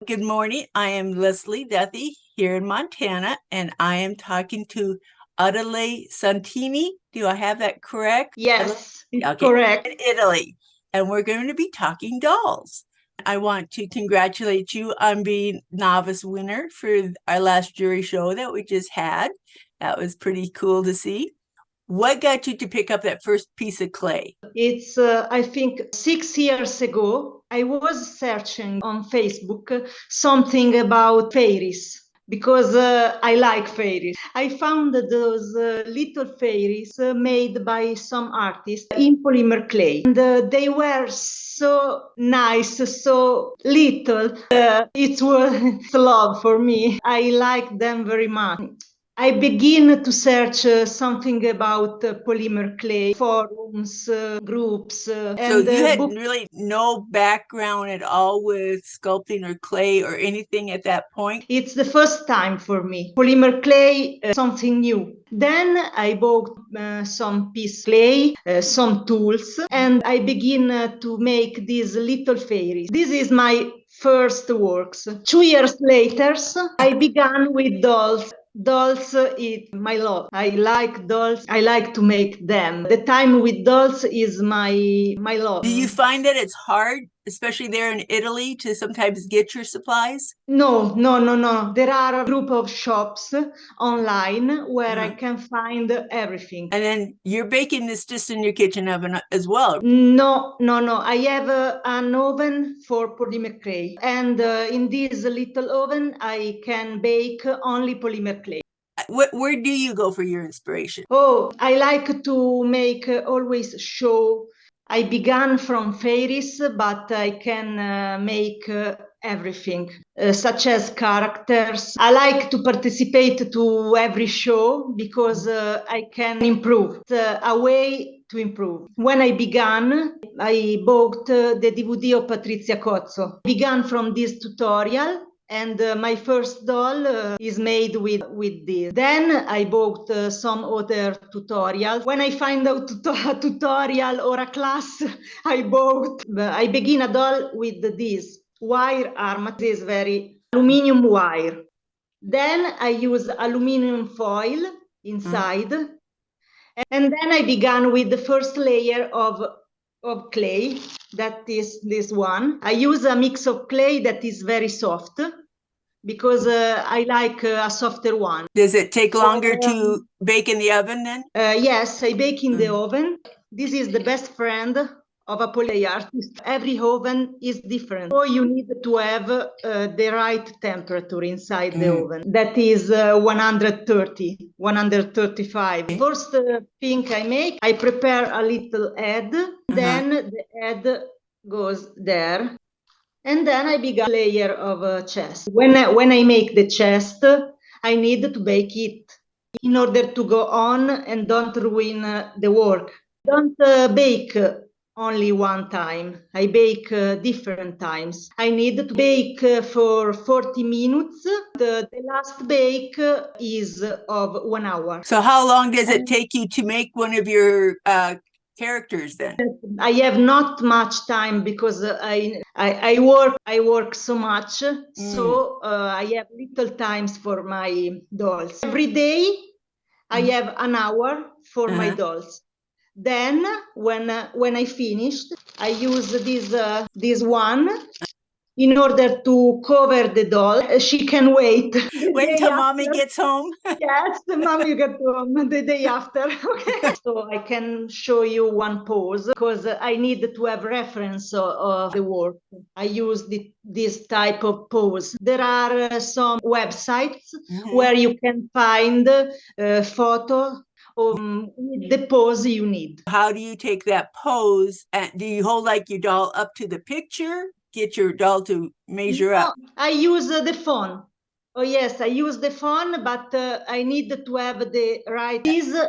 Good morning. I am Leslie Duthie here in Montana, and I am talking to Adelaide Santini. Do I have that correct? Yes, it's Okay, correct. in Italy. And we're going to be talking dolls. I want to congratulate you on being novice winner for our last jury show that we just had. That was pretty cool to see. What got you to pick up that first piece of clay? It's, I think, 6 years ago, I was searching on Facebook something about fairies because I like fairies. I found those little fairies made by some artists in polymer clay. And they were so nice, so little. It was love for me. I like them very much. I begin to search something about polymer clay, forums, groups, So and you had books. really no background at all with sculpting or clay or anything at that point? It's the first time for me. Polymer clay, something new. Then I bought some piece clay, some tools, and I begin to make these little fairies. This is my first works. 2 years later, I began with dolls. Dolls is my love. I like dolls. I like to make them. The time with dolls is my love. Do you find that it's hard, especially there in Italy, to sometimes get your supplies? No, no, no, no. There are a group of shops online where I Uh-huh. can find everything. And then you're baking this just in your kitchen oven as well. No, no, no. I have an oven for polymer clay. And in this little oven, I can bake only polymer clay. Where do you go for your inspiration? Oh, I like to make always show. I began from fairies, but I can make everything, such as characters. I like to participate to every show because I can improve. It's a way to improve. When I began, I bought the DVD of Patrizia Cozzo. I began from this tutorial and my first doll is made with this. Then I bought some other tutorials. When I find out a tutorial or a class, I begin a doll with this wire arm. This very aluminium wire. Then I use aluminium foil inside. And then I began with the first layer of clay, that is this one. I use a mix of clay that is very soft because I like a softer one. Does it take longer to bake in the oven then? Yes, I bake in the oven. This is the best friend of a poly artist. Every oven is different. So you need to have the right temperature inside the oven. That is 130, 135. First thing I make, I prepare a little egg. Then the egg goes there. And then I began a layer of chest. When I make the chest, I need to bake it in order to go on and don't ruin the work. Don't bake only one time. I bake different times. I need to bake for 40 minutes. The last bake is of 1 hour. So how long does it take you to make one of your characters then? I have not much time because I work so much, so I have little times for my dolls. Every day I have an hour for my dolls. Then when I finished, I use this one in order to cover the doll. She can wait. Wait until mommy gets home. Yes, the mommy got home the day after. Okay. So I can show you one pose because I need to have reference of the work. I use this type of pose. There are some websites where you can find photo with the pose you need. How do you take that pose? And do you hold like your doll up to the picture? Get your doll to measure up? I use the phone. Oh yes, I use the phone, but I need to have the right.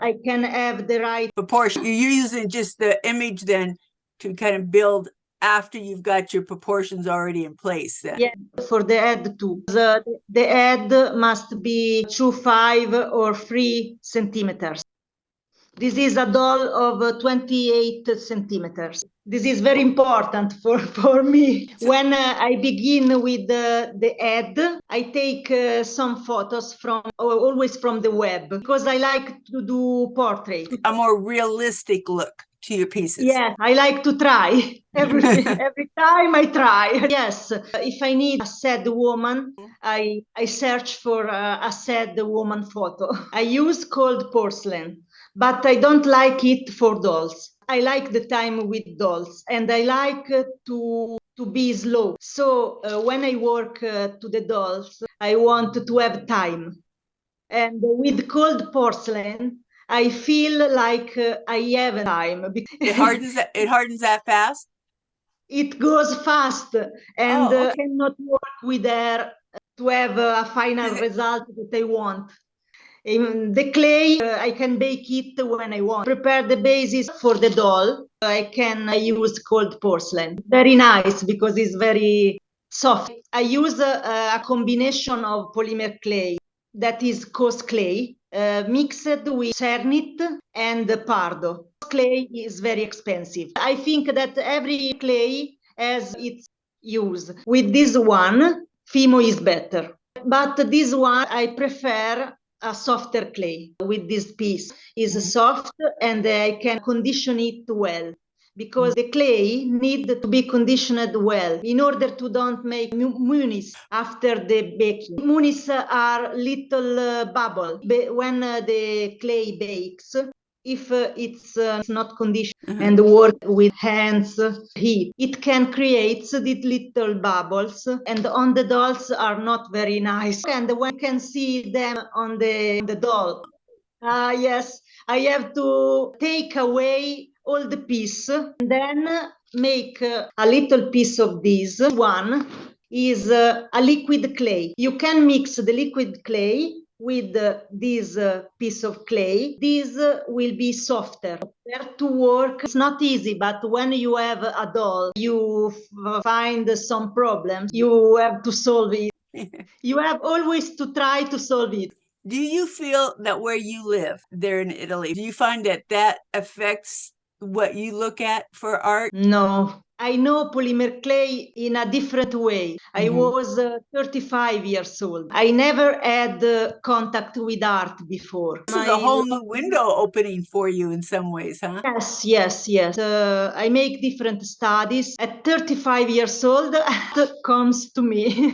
I can have the right proportion. You're using just the image then to kind of build after you've got your proportions already in place then. Yeah, for the head too. The head must be 2, 5 or 3 centimeters. This is a doll of 28 centimeters. This is very important for me. When I begin with the head, I take some photos always from the web, because I like to do portraits. A more realistic look to your pieces. Yeah, I like to try everything. Every time I try. Yes, if I need a sad woman, I search for a sad woman photo. I use cold porcelain, but I don't like it for dolls. I like the time with dolls, and I like to be slow. So when I work to the dolls, I want to have time. And with cold porcelain, I feel like I have time. It hardens that fast? It goes fast, and Oh, okay. cannot work with air to have a final result that I want. In the clay, I can bake it when I want. Prepare the basis for the doll. I can use cold porcelain. Very nice because it's very soft. I use a combination of polymer clay that is coarse clay mixed with cernit and pardo. Clay is very expensive. I think that every clay has its use. With this one, Fimo is better. But this one, I prefer a softer clay. With this piece is soft, and I can condition it well, because the clay need to be conditioned well in order to don't make munis after the baking. Munis are little bubble when the clay bakes. If it's not conditioned and work with hands heat, it can create these little bubbles, and on the dolls are not very nice. And one can see them on the doll. Yes, I have to take away all the piece, and then make a little piece of this. One is a liquid clay. You can mix the liquid clay with this piece of clay. This will be softer. There to work, it's not easy, but when you have a doll, you find some problems, you have to solve it. You have always to try to solve it. Do you feel that where you live there in Italy, do you find that that affects what you look at for art? No, I know polymer clay in a different way. I was 35 years old. I never had contact with art before. This is a whole new window opening for you in some ways, huh? Yes, yes, yes. I make different studies. At 35 years old, art comes to me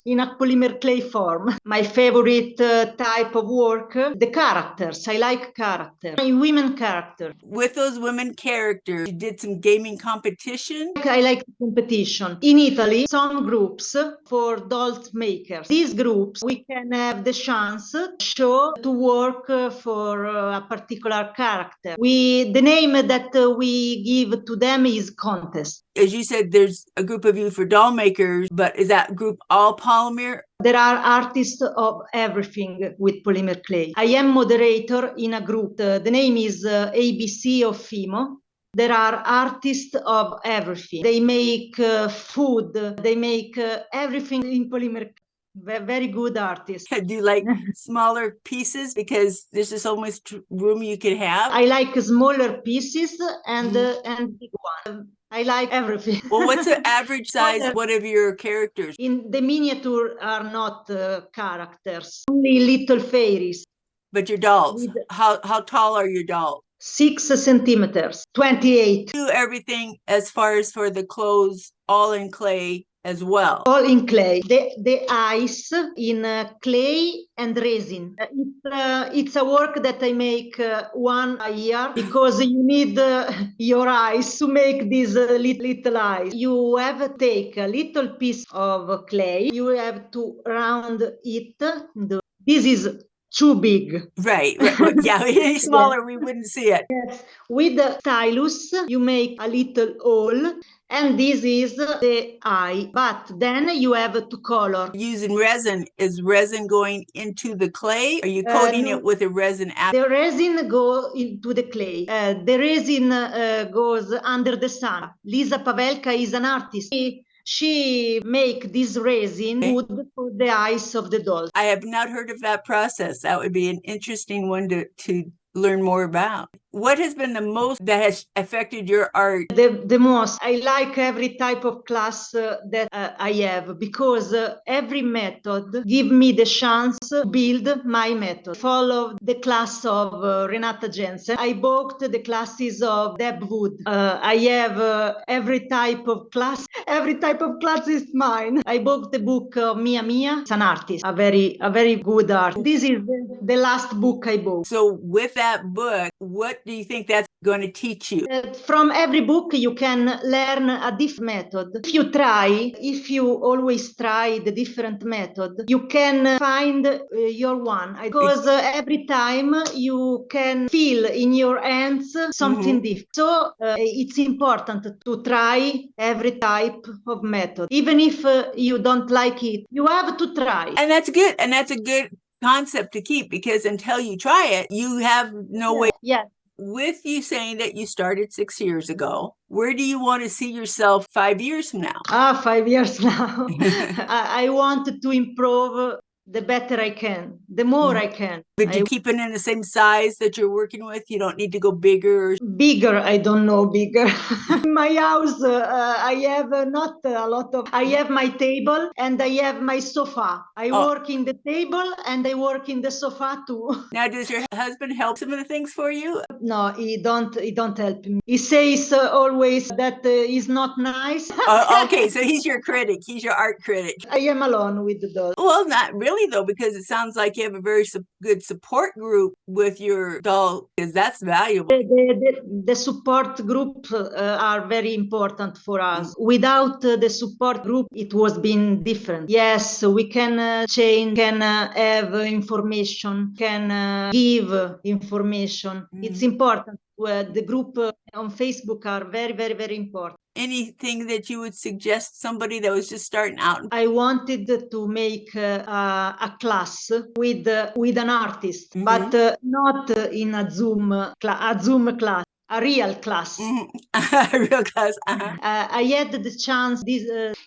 in a polymer clay form. My favorite type of work, the characters. I like characters. Women characters. With those women characters, you did some gaming competition. I like competition. In Italy, some groups for doll makers. These groups, we can have the chance to show to work for a particular character. The name that we give to them is contest. As you said, there's a group of you for doll makers, but is that group all polymer? There are artists of everything with polymer clay. I am moderator in a group. The name is ABC of Fimo. There are artists of everything. They make food. They make everything in polymer. Very good artists. Do you like smaller pieces because there's just so much room you can have? I like smaller pieces and big ones. I like everything. Well, what's the average size of one of your characters? In the miniature are not characters, only little fairies. But your dolls, how tall are your dolls? 6 centimeters, 28. Do everything as far as for the clothes, all in clay as well. All in clay. The eyes in clay and resin. It's a work that I make one a year, because you need your eyes to make these little eyes. You have to take a little piece of clay. You have to round it. This is too big. Right. Yeah, any smaller, we wouldn't see it. Yes. With the stylus, you make a little hole, and this is the eye. But then you have to color. Using resin, is resin going into the clay? Are you coating it with a resin? The resin goes into the clay. The resin goes under the sun. Lisa Pavelka is an artist. She make this resin good for the eyes of the doll. I have not heard of that process. That would be an interesting one to learn more about. What has been the most that has affected your art? The most. I like every type of class that I have, because every method give me the chance to build my method. Follow the class of Renata Jensen. I bought the classes of Deb Wood. I have every type of class. Every type of class is mine. I bought the book of Mia Mia. It's an artist, a very good artist. This is the last book I bought. So with that book, what do you think that's going to teach you? From every book, you can learn a different method. If you always try the different method, you can find your one. Because every time you can feel in your hands something different. So it's important to try every type of method. Even if you don't like it, you have to try. And that's good. And that's a good concept to keep, because until you try it, you have no way. Yeah. With you saying that you started 6 years ago, where do you want to see yourself 5 years from now? 5 years now. I want to improve the better I can, the more I can. But you keep it in the same size that you're working with? You don't need to go bigger? Bigger, I don't know, bigger. In my house, I have not a lot of. I have my table and I have my sofa. I work in the table and I work in the sofa too. Now, does your husband help some of the things for you? No, he don't help me. He says always that he's not nice. Okay, so he's your critic. He's your art critic. I am alone with the doll. Well, not really, though, because it sounds like you have a very good support group with your doll, because that's valuable. The support group are very important for us. Without the support group, it was been different. Yes, we can change, can have information, can give information. It's important. The group on Facebook are very important. Anything that you would suggest somebody that was just starting out? I wanted to make a class with an artist, but not in a Zoom class. A real class. A real class. I had the chance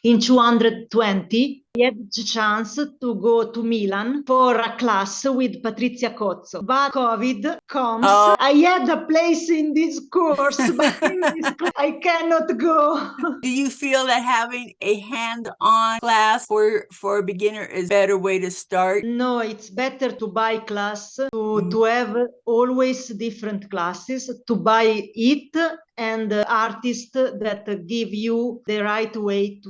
in 220. I had the chance to go to Milan for a class with Patrizia Cozzo. But COVID comes. I had a place in this course, but in this class, I cannot go. Do you feel that having a hand-on class for a beginner is a better way to start? No, it's better to buy class, to have always different classes, to buy it and artists that give you the right way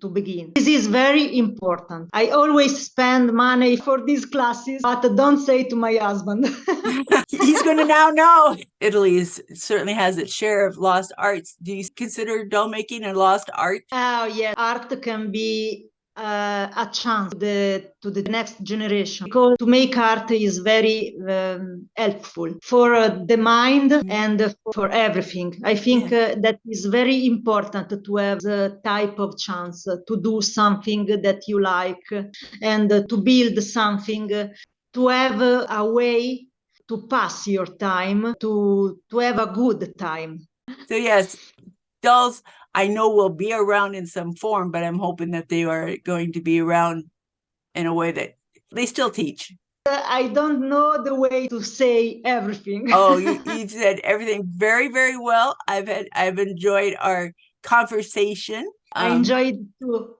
to begin. This is very important. I always spend money for these classes, but don't say to my husband. He's going to now know. Italy certainly has its share of lost arts. Do you consider doll making a lost art? Oh, yeah. Art can be a chance to the next generation, because to make art is very helpful for the mind and for everything. I think that is very important to have the type of chance to do something that you like and to build something, to have a way to pass your time, to have a good time. So yes, dolls I know will be around in some form, but I'm hoping that they are going to be around in a way that they still teach. I don't know the way to say everything. Oh, you've said everything very well. I've enjoyed our conversation. I enjoyed it too.